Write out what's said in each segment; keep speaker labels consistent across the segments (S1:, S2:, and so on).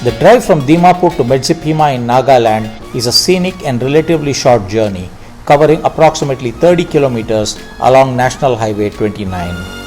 S1: The drive from Dimapur to Medziphema in Nagaland is a scenic and relatively short journey, covering approximately 30 kilometers along National Highway 29.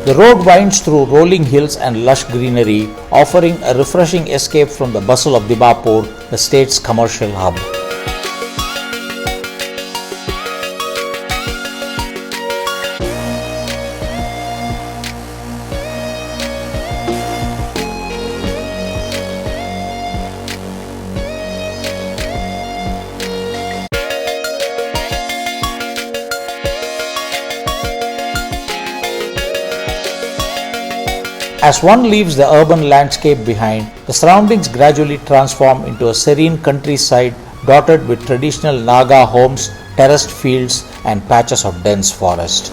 S1: The road winds through rolling hills and lush greenery, offering a refreshing escape from the bustle of Dimapur, the state's commercial hub. As one leaves the urban landscape behind, the surroundings gradually transform into a serene countryside dotted with traditional Naga homes, terraced fields, and patches of dense forest.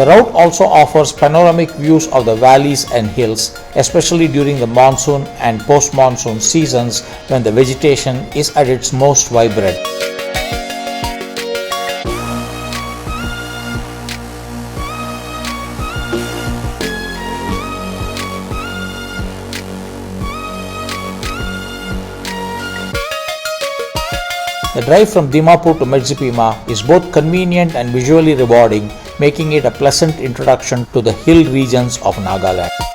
S1: The route also offers panoramic views of the valleys and hills, especially during the monsoon and post-monsoon seasons when the vegetation is at its most vibrant. The drive from Dimapur to Medziphema is both convenient and visually rewarding, making it a pleasant introduction to the hill regions of Nagaland.